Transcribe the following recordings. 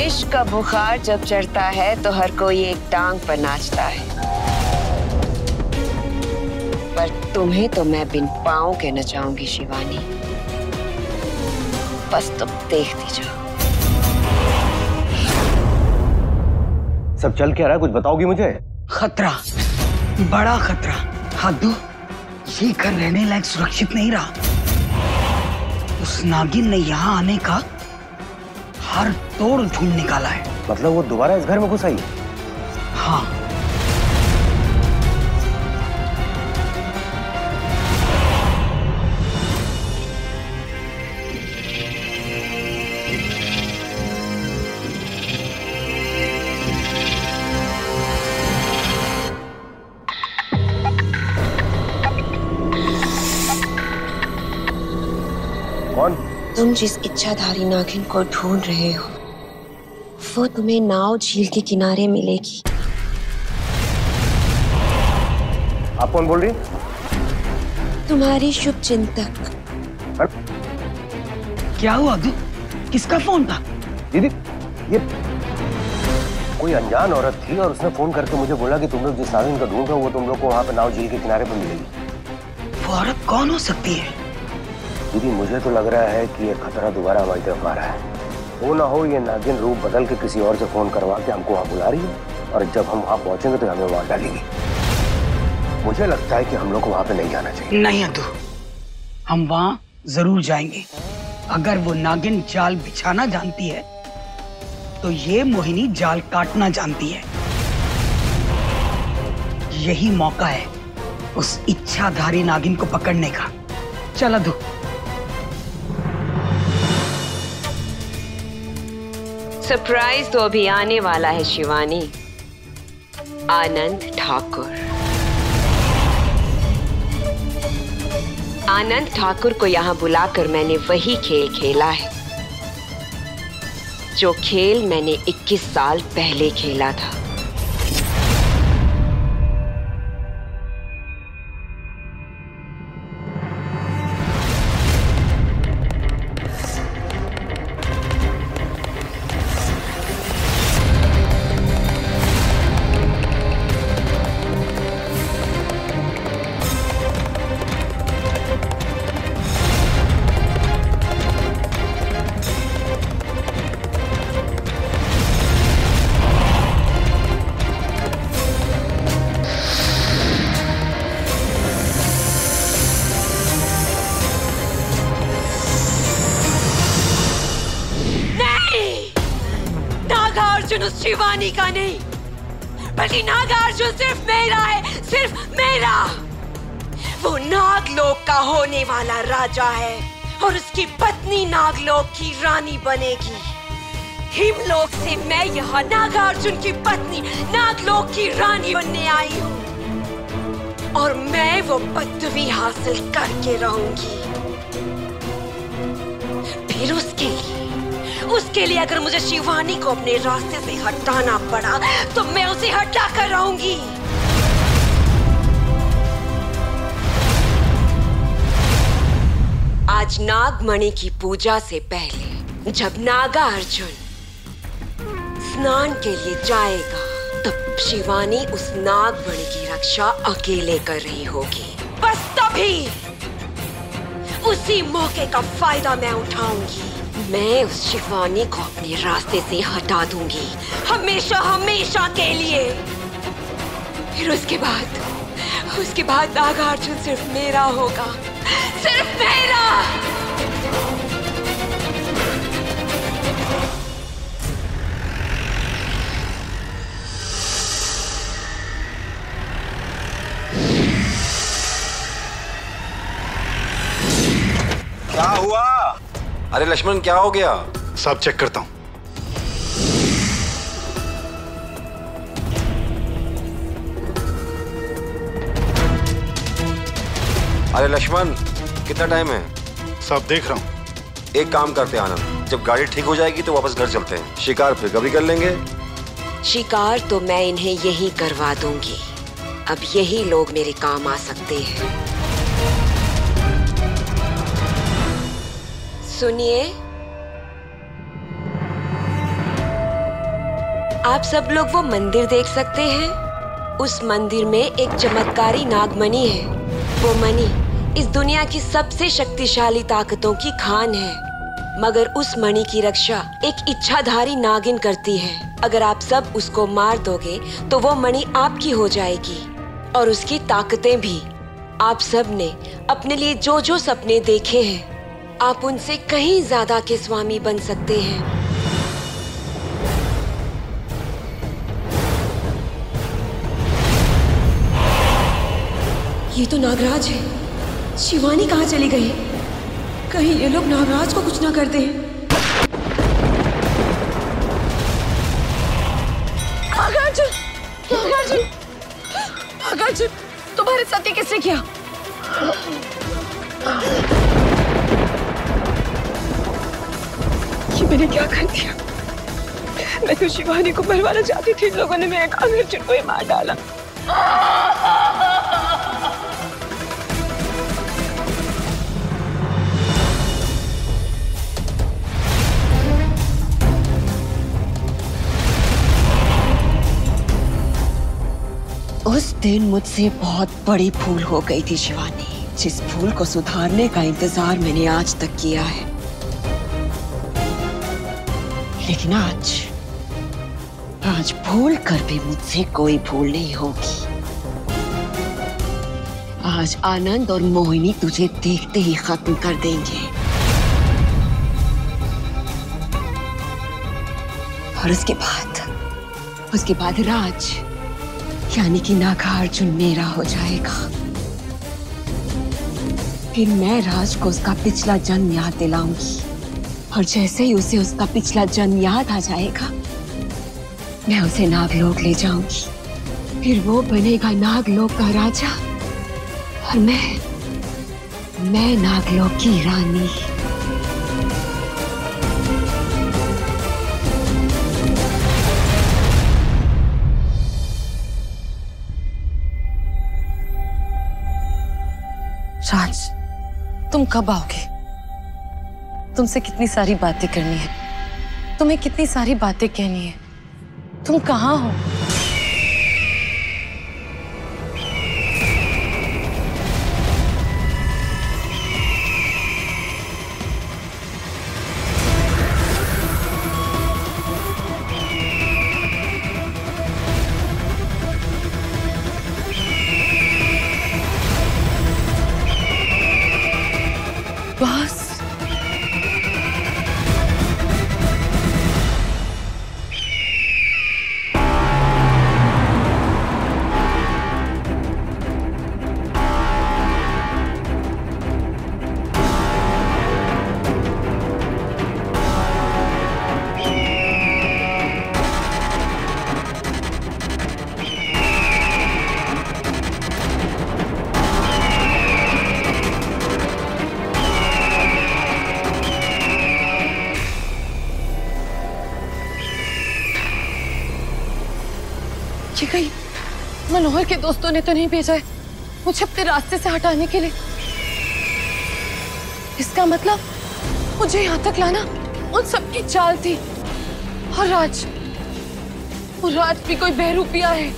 इश्क का बुखार जब चढ़ता है तो हर कोई एक टांग पर नाचता है, पर तुम्हें तो मैं बिन पाँव के नचाऊंगी शिवानी। बस तुम देखती जाओ। सब चल क्या रहा है, कुछ बताओगी मुझे? खतरा, बड़ा खतरा। हाथ दो, ये घर रहने लायक सुरक्षित नहीं रहा। उस नागिन ने यहाँ आने का हर तोड़ ढूंढ निकाला है। मतलब वो दोबारा इस घर में घुस आई? हाँ। कौन? तुम जिस इच्छाधारी नागिन को ढूंढ रहे हो वो तुम्हें नाव झील के किनारे मिलेगी। आप कौन बोल रही? तुम्हारी शुभ चिंतक। क्या हुआ अब्दू? किसका फोन था? दीदी, ये कोई अनजान औरत थी और उसने फोन करके मुझे बोला कि तुम लोग जिस नागिन को ढूंढ रहे हो वो तुम लोग को वहां पे नाव झील के किनारे पर मिलेगी। वो औरत कौन हो सकती है? दीदी, मुझे तो लग रहा है कि ये खतरा दोबारा हमारी तरफ आ रहा है। वो ना हो ये नागिन रूप बदल के किसी और से फोन करवा के हमको वहां बुला रही है और जब हम वहां पहुंचेंगे तो हमें वहां डालेगी। मुझे लगता है कि हम लोग को वहां पे नहीं जाना चाहिए। नहीं अब्दू, हम वहां जरूर जाएंगे। अगर वो नागिन जाल बिछाना जानती है तो ये मोहिनी जाल काटना जानती है। यही मौका है उस इच्छाधारी नागिन को पकड़ने का। चल अब्दू। सरप्राइज तो अभी आने वाला है शिवानी। आनंद ठाकुर। आनंद ठाकुर को यहाँ बुलाकर मैंने वही खेल खेला है जो खेल मैंने 21 साल पहले खेला था। नागार्जुन उस शिवानी का नहीं, बल्कि नागार्जुन सिर्फ मेरा है, सिर्फ मेरा। वो नागलोक का होने वाला राजा है और उसकी पत्नी नागलोक की रानी बनेगी। हिमलोक से मैं यहाँ नागार्जुन की पत्नी नागलोक की रानी बनने आई हूँ और मैं वो पदवी हासिल करके रहूंगी। फिर उसके लिए अगर मुझे शिवानी को अपने रास्ते से हटाना पड़ा तो मैं उसे हटा कर रहूंगी। आज नागमणि की पूजा से पहले जब नागार्जुन स्नान के लिए जाएगा तब शिवानी उस नागमणि की रक्षा अकेले कर रही होगी। बस तभी उसी मौके का फायदा मैं उठाऊंगी। मैं उस शिवानी को अपने रास्ते से हटा दूंगी, हमेशा हमेशा के लिए। फिर उसके बाद नागार्जुन सिर्फ मेरा होगा, सिर्फ मेरा। क्या हुआ? अरे लक्ष्मण, क्या हो गया? सब चेक करता हूं। अरे लक्ष्मण, कितना टाइम है? सब देख रहा हूं। एक काम करते हैं आनंद, जब गाड़ी ठीक हो जाएगी तो वापस घर चलते हैं। शिकार फिर कभी कर लेंगे। शिकार तो मैं इन्हें यही करवा दूंगी। अब यही लोग मेरे काम आ सकते हैं। सुनिए, आप सब लोग वो मंदिर देख सकते हैं? उस मंदिर में एक चमत्कारी नागमणि है। वो मणि इस दुनिया की सबसे शक्तिशाली ताकतों की खान है, मगर उस मणि की रक्षा एक इच्छाधारी नागिन करती है। अगर आप सब उसको मार दोगे तो वो मणि आपकी हो जाएगी और उसकी ताकतें भी। आप सब ने अपने लिए जो जो सपने देखे हैं, आप उनसे कहीं ज्यादा के स्वामी बन सकते हैं। ये तो नागराज है। शिवानी कहाँ चली गई? कहीं ये लोग नागराज को कुछ ना कर दें। नागार्जुन, नागार्जुन, नागार्जुन, तुम्हारे साथ ये किसने किया? ये मैंने क्या कर दिया? मैं तो शिवानी को मरवाना चाहती थी, इन लोगों ने मेरे नागार्जुन को ही मार डाला। उस दिन मुझसे बहुत बड़ी भूल हो गई थी शिवानी। जिस भूल को सुधारने का इंतजार मैंने आज तक किया है, लेकिन आज भूल कर भी मुझसे कोई भूल नहीं होगी। आज आनंद और मोहिनी तुझे देखते ही खत्म कर देंगे और उसके बाद राज यानी कि नागार्जुन मेरा हो जाएगा। फिर मैं राज को उसका पिछला जन्म याद दिलाऊंगी और जैसे ही उसे उसका पिछला जन्म याद आ जाएगा, मैं उसे नागलोक ले जाऊंगी। फिर वो बनेगा नागलोक का राजा और मैं नागलोक की रानी। राज, तुम कब आओगे? तुमसे कितनी सारी बातें करनी है, तुम्हें कितनी सारी बातें कहनी है। तुम कहाँ हो? बस ये कहीं मनोहर के दोस्तों ने तो नहीं भेजा है मुझे अपने रास्ते से हटाने के लिए? इसका मतलब मुझे यहाँ तक लाना उन सबकी चाल थी। और राज भी कोई बहरूपिया है।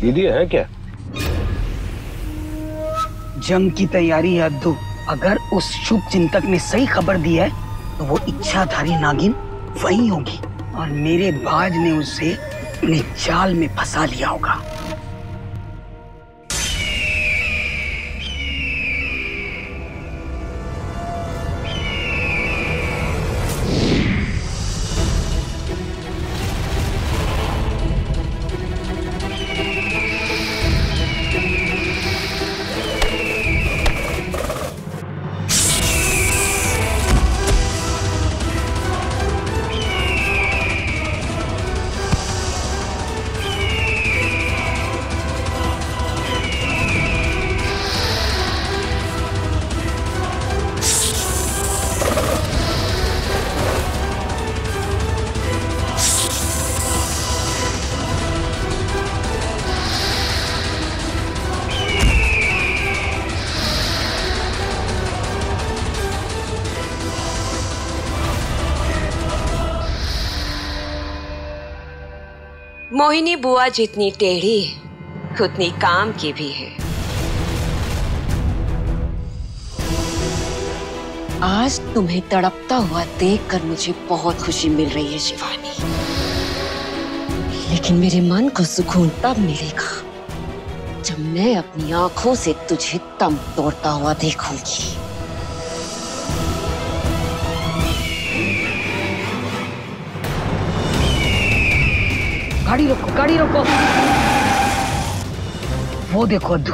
दीदी है क्या? जंग की तैयारी है अद्दू। अगर उस शुभ चिंतक ने सही खबर दी है तो वो इच्छाधारी नागिन वही होगी और मेरे बाज ने उसे अपने जाल में फंसा लिया होगा। मोहिनी बुआ जितनी टेढ़ी उतनी काम की भी है। आज तुम्हें तड़पता हुआ देखकर मुझे बहुत खुशी मिल रही है शिवानी, लेकिन मेरे मन को सुकून तब मिलेगा जब मैं अपनी आंखों से तुझे दम तोड़ता हुआ देखूंगी। गाड़ी रोको, गाड़ी रोको। वो देखो अद्दू।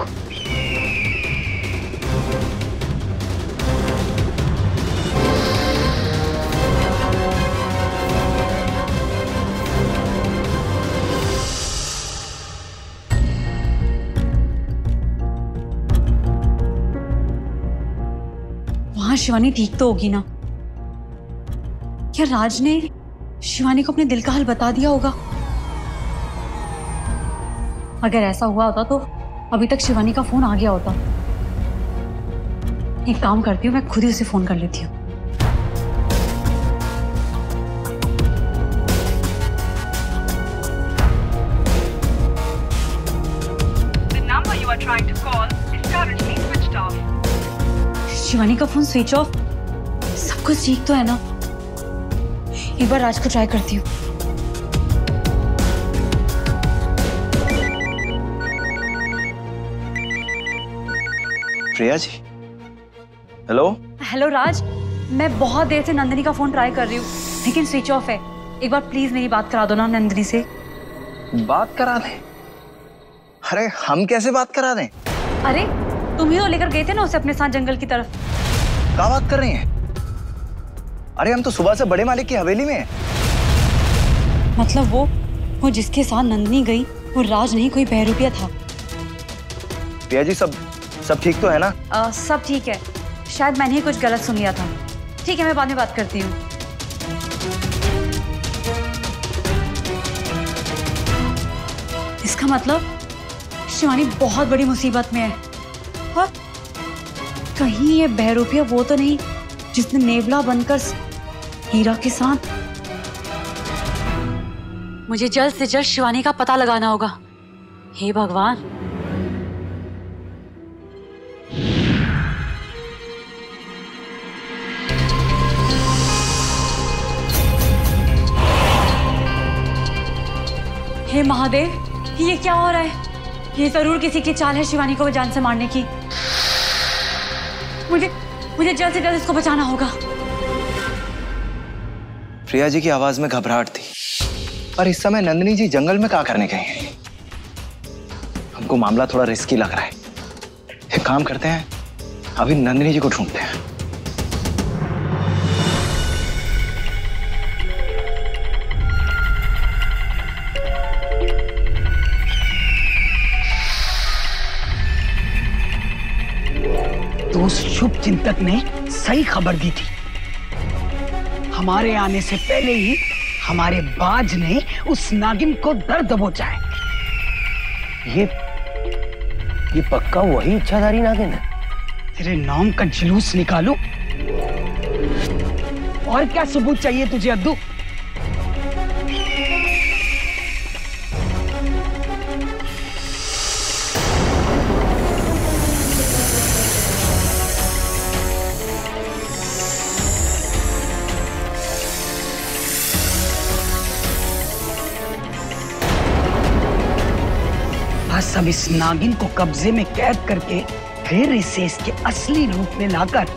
वहां शिवानी ठीक तो होगी ना? क्या राज ने शिवानी को अपने दिल का हाल बता दिया होगा? अगर ऐसा हुआ होता तो अभी तक शिवानी का फोन आ गया होता। एक काम करती हूँ, मैं खुद ही उसे फोन कर लेती हूँ। शिवानी का फोन स्विच ऑफ। सब कुछ ठीक तो है ना? एक बार राज को ट्राई करती हूँ। प्रिया जी, हेलो। हेलो राज, मैं बहुत देर से नंदिनी का फोन ट्राई कर रही हूँ लेकिन स्विच ऑफ है। एक बार प्लीज मेरी बात करा दो ना नंदिनी से। बात करा दें? अरे हम कैसे बात करा दें? अरे तुम ही तो लेकर गए थे ना उसे अपने साथ जंगल की तरफ। क्या बात कर रही हैं? अरे हम तो सुबह से बड़े मालिक की हवेली में हैं। मतलब वो जिसके साथ नंदिनी गई वो राज नहीं, कोई बहरूपिया था। प्रिया जी, सब ठीक तो है ना? सब ठीक है। शायद मैंने ही कुछ गलत सुन लिया था। ठीक है, मैं बाद में बात करती हूँ। इसका मतलब शिवानी बहुत बड़ी मुसीबत में है। और कहीं ये बहरूपिया वो तो नहीं जिसने नेवला बनकर हीरा के साथ। मुझे जल्द से जल्द शिवानी का पता लगाना होगा। हे भगवान। हे महादेव, ये क्या हो रहा है? ये जरूर किसी की चाल है शिवानी को जान से मारने की। मुझे जल्द से जल्द इसको बचाना होगा। प्रिया जी की आवाज में घबराहट थी। और इस समय नंदिनी जी जंगल में क्या करने गई हैं? हमको मामला थोड़ा रिस्की लग रहा है। एक काम करते हैं, अभी नंदिनी जी को ढूंढते हैं। तो उस शुभ चिंतक ने सही खबर दी थी। हमारे आने से पहले ही हमारे बाज ने उस नागिन को दर्द दबोचा है। ये पक्का वही इच्छाधारी नागिन है। तेरे नाम का जुलूस निकालूं? और क्या सबूत चाहिए तुझे अद्दू? बस अब इस नागिन को कब्जे में कैद करके फिर इसे इसके असली रूप में लाकर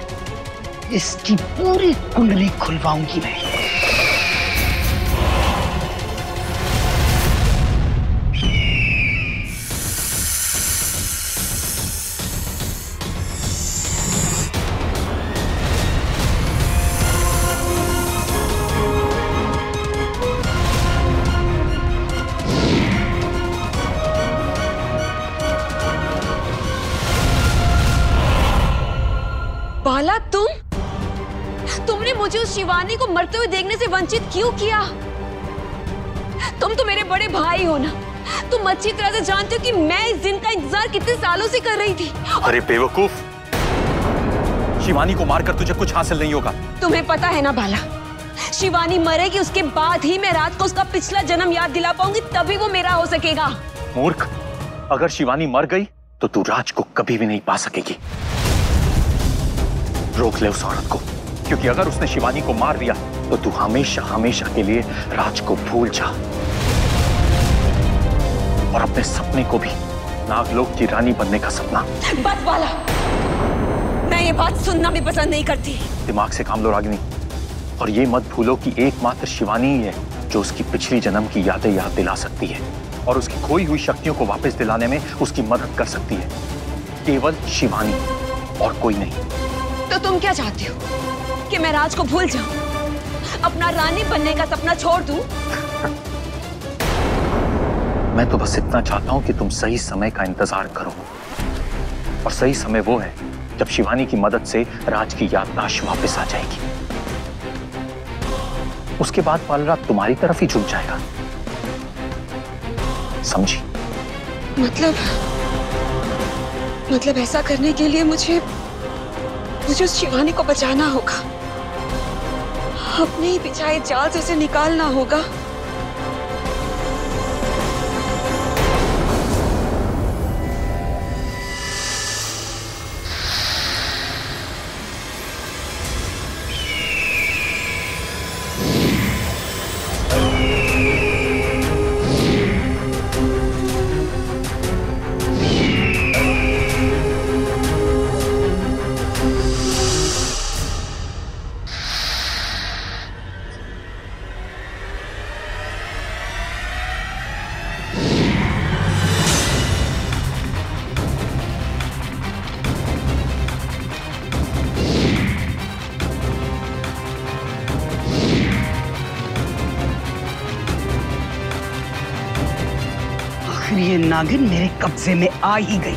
इसकी पूरी कुंडली खुलवाऊंगी मैं। बाला, तुमने मुझे उस शिवानी को मरते हुए देखने से वंचित क्यों किया? तुम तो मेरे बड़े भाई हो ना। तुम अच्छी तरह से जानते हो कि मैं इस दिन का इंतजार कितने सालों से कर रही थी। अरे बेवकूफ, शिवानी को मारकर तुझे कुछ हासिल नहीं होगा। तुम्हें पता है ना बाला, शिवानी मरेगी, उसके बाद ही मैं राज को उसका पिछला जन्म याद दिला पाऊंगी, तभी वो मेरा हो सकेगा। मूर्ख, अगर शिवानी मर गई तो तू राज को कभी भी नहीं पा सकेगी। रोक ले उस औरत को, क्योंकि अगर उसने शिवानी को मार दिया तो तू हमेशा हमेशा के लिए राज को भूल जा और अपने सपने को भी, नागलोक की रानी बनने का सपना। बस वाला, मैं ये बात सुनना भी पसंद नहीं करती। दिमाग से काम लो रागिनी, और ये मत भूलो कि एकमात्र शिवानी ही है जो उसकी पिछली जन्म की यादें याद दिला सकती है और उसकी खोई हुई शक्तियों को वापस दिलाने में उसकी मदद कर सकती है। केवल शिवानी और कोई नहीं। तो तुम क्या चाहती हो कि मैं राज को भूल जाऊं, अपना रानी बनने का सपना छोड़ दूं? मैं तो बस इतना चाहता हूं कि तुम सही समय का इंतजार करो, और सही समय वो है जब शिवानी की मदद से राज की याददाश्त वापस आ जाएगी। उसके बाद पालरा तुम्हारी तरफ ही झुक जाएगा, समझी? मतलब ऐसा करने के लिए मुझे उस शिवानी को बचाना होगा, अपने ही बिछाए जाल से उसे निकालना होगा। ये नागिन मेरे कब्जे में आ ही गई।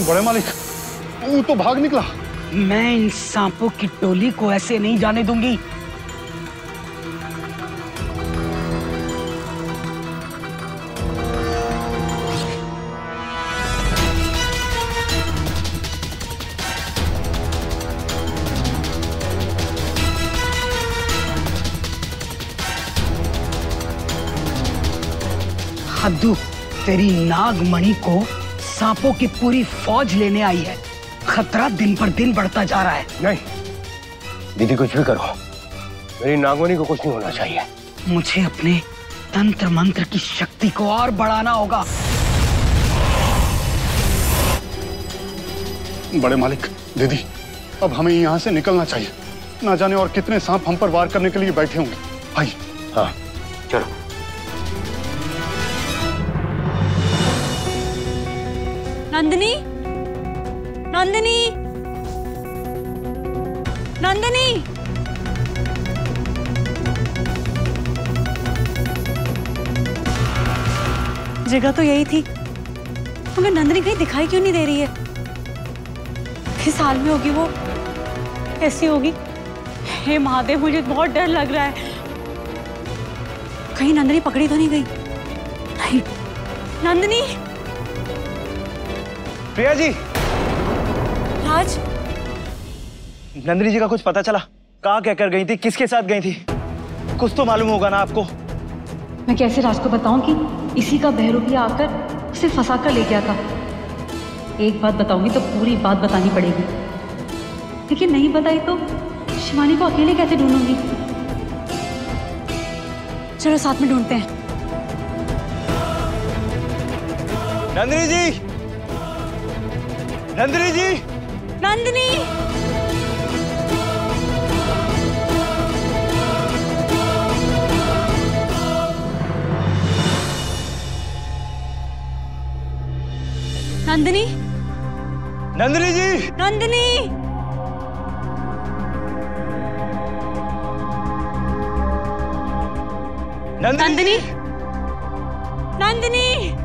बड़े मालिक, वो तो भाग निकला। मैं इन सांपों की टोली को ऐसे नहीं जाने दूंगी। हद्दू, तेरी नागमणि को सांपों की पूरी फौज लेने आई है। खतरा दिन पर दिन बढ़ता जा रहा है। नहीं दीदी, कुछ भी करो, मेरी नागमणि को कुछ नहीं होना चाहिए। मुझे अपने तंत्र मंत्र की शक्ति को और बढ़ाना होगा। बड़े मालिक, दीदी, अब हमें यहाँ से निकलना चाहिए। ना जाने और कितने सांप हम पर वार करने के लिए बैठे होंगे। भाई। हाँ चलो। नंदिनी, नंदिनी, नंदिनी, जगह तो यही थी, मगर नंदिनी कहीं दिखाई क्यों नहीं दे रही है? किस हाल में होगी वो? कैसी होगी? हे महादेव, मुझे बहुत डर लग रहा है। कहीं नंदिनी पकड़ी तो नहीं गई? नहीं, नंदिनी। प्रिया जी। राज, नंदिनी जी का कुछ पता चला? कहाँ कहकर गई थी, किसके साथ गई थी? कुछ तो मालूम होगा ना आपको। मैं कैसे राज को बताऊं कि इसी का बहरूपिया आकर उसे फंसा कर ले गया था? एक बात बताऊंगी तो पूरी बात बतानी पड़ेगी। लेकिन नहीं बताई तो शिवानी को अकेले कैसे ढूंढूंगी? चलो साथ में ढूंढते हैं। नंदिनी जी, नंदिनी जी, नंदिनी! नंदिनी! नंदिनी जी, नंदिनी! नंदिनी, नंदिनी!